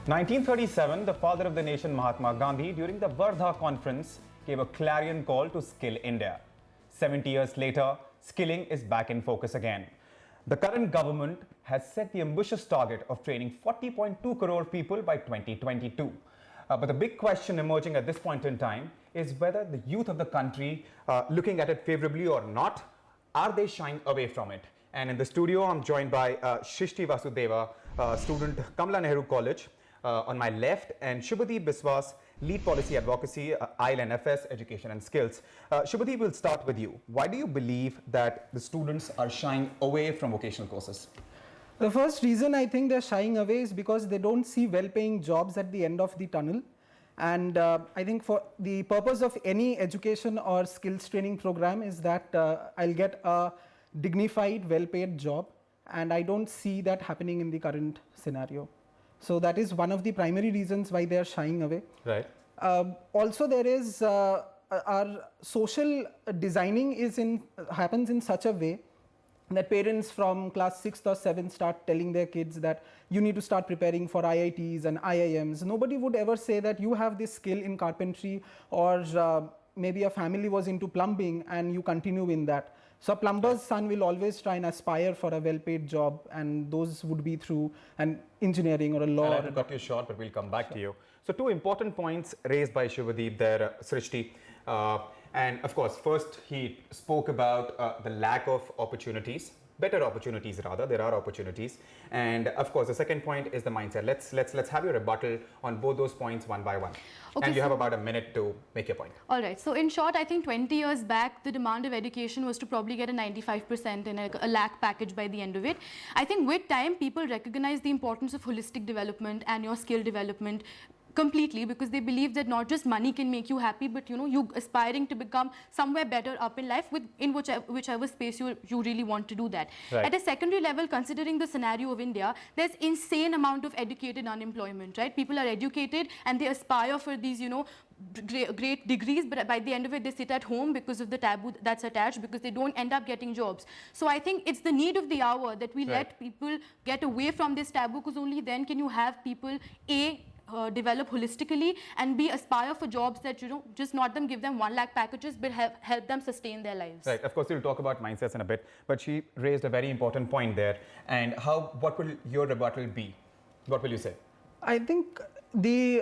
1937, the father of the nation Mahatma Gandhi, during the Wardha conference, gave a clarion call to skill India. 70 years later, skilling is back in focus again. The current government has set the ambitious target of training 40.2 crore people by 2022. But the big question emerging at this point in time is whether the youth of the country, looking at it favorably or not, are they shying away from it? And in the studio, I'm joined by Shrishti Vasudeva, student Kamala Nehru College, on my left, and Shubhadeep Biswas, Lead Policy Advocacy, ILNFS, Education and Skills. Shubhadeep, we'll start with you. Why do you believe that the students are shying away from vocational courses? The first reason I think they're shying away is because they don't see well-paying jobs at the end of the tunnel. And I think for the purpose of any education or skills training program is that I'll get a dignified, well-paid job. And I don't see that happening in the current scenario. So that is one of the primary reasons why they are shying away. Right. Also, there is our social designing happens in such a way that parents from class 6th or 7th start telling their kids that you need to start preparing for IITs and IIMs. Nobody would ever say that you have this skill in carpentry, or maybe a family was into plumbing and you continue in that. So a plumber's son will always try and aspire for a well-paid job, and those would be through an engineering or a law. I have to cut you short, but we'll come back to you. So two important points raised by Shubhadeep there, Srishti. And of course, first he spoke about the lack of opportunities, better opportunities rather. There are opportunities, and of course the second point is the mindset. Let's have your rebuttal on both those points one by one. Okay, and you have about a minute to make your point. All right. So in short, I think 20 years back, the demand of education was to probably get a 95% and a lakh package by the end of it. I think with time, people recognize the importance of holistic development and your skill development completely, because they believe that not just money can make you happy, but you aspiring to become somewhere better up in life in whichever space you really want to do that. Right. At a secondary level, considering the scenario of India, there's insane amount of educated unemployment, right? People are educated and they aspire for these, great degrees, but by the end of it, they sit at home because of the taboo that's attached, because they don't end up getting jobs. So I think it's the need of the hour that we let people get away from this taboo, because only then can you have people develop holistically and aspire for jobs that just not give them 1 lakh packages, but help them sustain their lives. Right. Of course, we'll talk about mindsets in a bit, but she raised a very important point there. And what will your rebuttal be? What will you say? I think the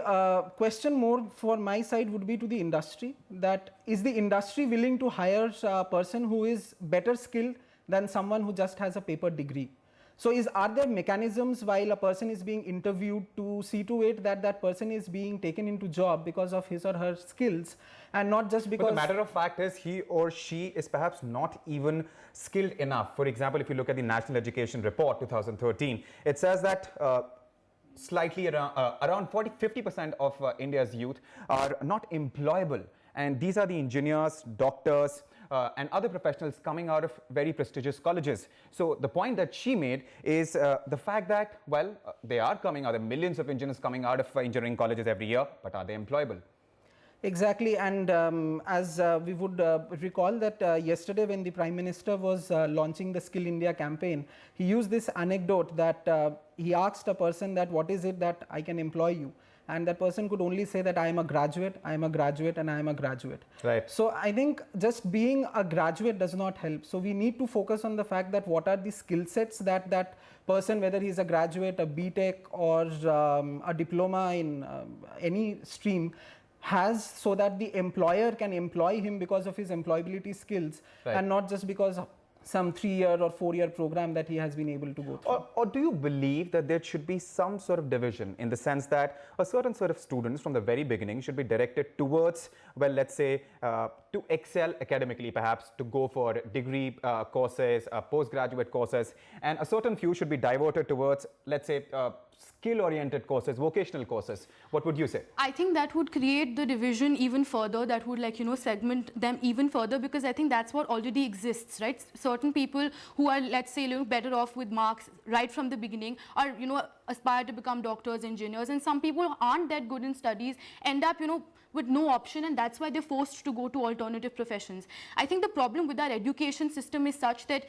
question more for my side would be to the industry, that is the industry willing to hire a person who is better skilled than someone who just has a paper degree? So are there mechanisms while a person is being interviewed to see to it that that person is being taken into job because of his or her skills, and not just because... But the matter of fact is he or she is perhaps not even skilled enough. For example, if you look at the National Education Report 2013, it says that slightly around 50% of India's youth are not employable. And these are the engineers, doctors, and other professionals coming out of very prestigious colleges. So the point that she made is the fact that, they are coming out, there are millions of engineers coming out of engineering colleges every year, but are they employable? Exactly, and as we would recall that yesterday when the Prime Minister was launching the Skill India campaign, he used this anecdote that he asked a person that what is it that I can employ you? And that person could only say that I am a graduate, I am a graduate, and I am a graduate. Right. So I think just being a graduate does not help. So we need to focus on the fact that what are the skill sets that that person, whether he's a graduate, a BTech, or a diploma in any stream, has, so that the employer can employ him because of his employability skills, and not just because of some 3-year or 4-year program that he has been able to go through. Or do you believe that there should be some sort of division, in the sense that a certain sort of students from the very beginning should be directed towards, let's say, to excel academically, perhaps to go for degree courses, postgraduate courses, and a certain few should be diverted towards, let's say, skill-oriented courses, vocational courses? What would you say? I think that would create the division even further. That would segment them even further, because I think that's what already exists, right? Certain people who are, let's say, better off with marks right from the beginning are, aspire to become doctors, engineers, and some people who aren't that good in studies end up, with no option, and that's why they're forced to go to alternative professions. I think the problem with our education system is such that,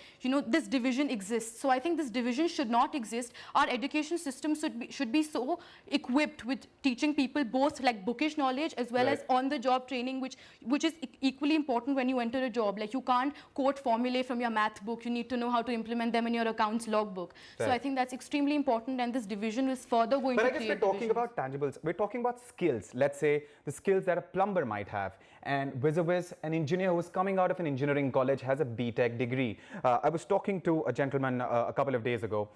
this division exists. So I think this division should not exist. Our education system should be so equipped with teaching people both like bookish knowledge as well as on-the-job training, which is equally important when you enter a job. Like, you can't quote formulae from your math book. You need to know how to implement them in your accounts logbook. So I think that's extremely important, and this division is further going to create But I guess we're talking about tangibles. We're talking about skills. Let's say the skills that a plumber might have, and vis-a-vis an engineer who is coming out of an engineering college has a BTech degree. I was talking to a gentleman a couple of days ago,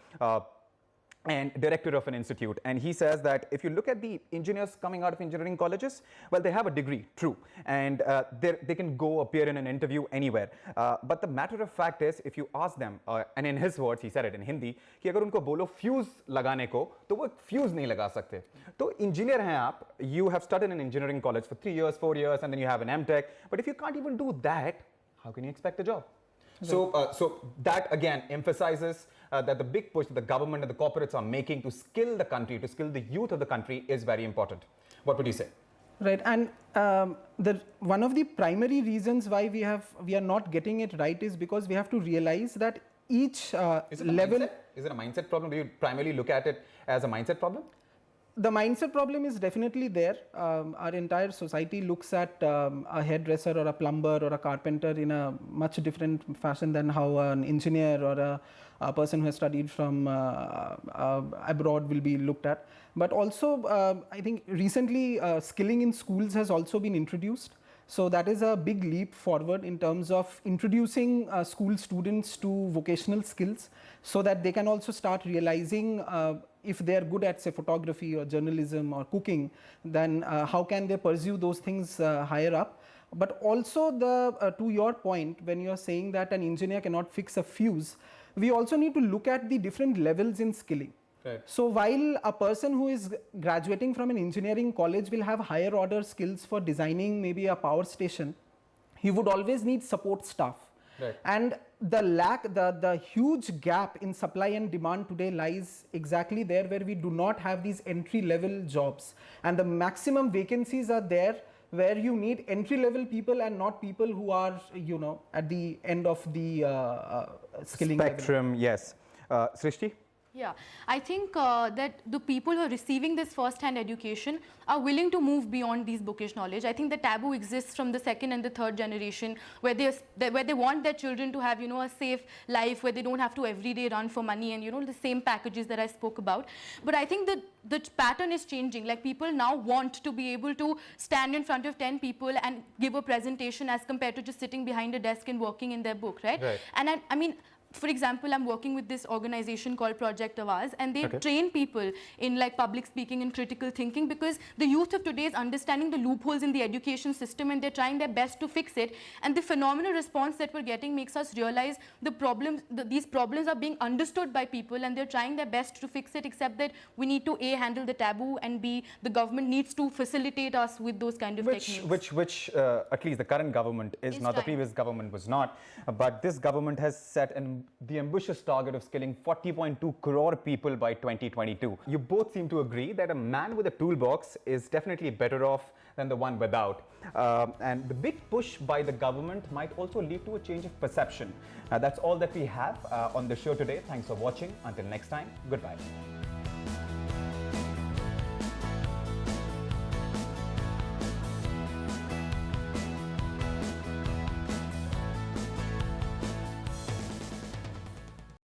and director of an institute, and he says that if you look at the engineers coming out of engineering colleges, well, they have a degree, true, and they can go appear in an interview anywhere, but the matter of fact is, if you ask them, and in his words, he said it in Hindi, कि अगर उनको बोलो fuse लगाने को, तो वो fuse नहीं लगा सकते. तो engineer हैं आप, you have studied in engineering college for 3 years, 4 years, and then you have an MTech, but if you can't even do that, how can you expect a job? So that again emphasizes that the big push that the government and the corporates are making to skill the country, to skill the youth of the country is very important. What would you say? Right, and one of the primary reasons why we are not getting it right is because we have to realize that each level... Is it a mindset problem? Do you primarily look at it as a mindset problem? The mindset problem is definitely there. Our entire society looks at a hairdresser or a plumber or a carpenter in a much different fashion than how an engineer or a person who has studied from abroad will be looked at. But also, I think recently skilling in schools has also been introduced. So that is a big leap forward in terms of introducing school students to vocational skills, so that they can also start realizing if they are good at, say, photography or journalism or cooking, then how can they pursue those things higher up. But also, to your point, when you are saying that an engineer cannot fix a fuse, we also need to look at the different levels in skilling. Right. So while a person who is graduating from an engineering college will have higher order skills for designing maybe a power station, he would always need support staff. Right. And the huge gap in supply and demand today lies exactly there, where we do not have these entry level jobs, and the maximum vacancies are there where you need entry level people and not people who are, at the end of the skilling spectrum level. Yes. Srishti? Yeah, I think that the people who are receiving this first-hand education are willing to move beyond these bookish knowledge. I think the taboo exists from the second and the third generation, where they want their children to have, a safe life, where they don't have to every day run for money and, the same packages that I spoke about. But I think the pattern is changing. Like, people now want to be able to stand in front of 10 people and give a presentation as compared to just sitting behind a desk and working in their book, right? And I mean, for example, I'm working with this organization called Project Awaz, and they train people in like public speaking and critical thinking, because the youth of today is understanding the loopholes in the education system, and they're trying their best to fix it. And the phenomenal response that we're getting makes us realize the problems, these problems are being understood by people, and they're trying their best to fix it, except that we need to A, handle the taboo, and B, the government needs to facilitate us with those kind of techniques. Which at least the current government is not, the previous government was not, but this government has set the ambitious target of skilling 40.2 crore people by 2022. You both seem to agree that a man with a toolbox is definitely better off than the one without. And the big push by the government might also lead to a change of perception. That's all that we have on the show today. Thanks for watching. Until next time, goodbye.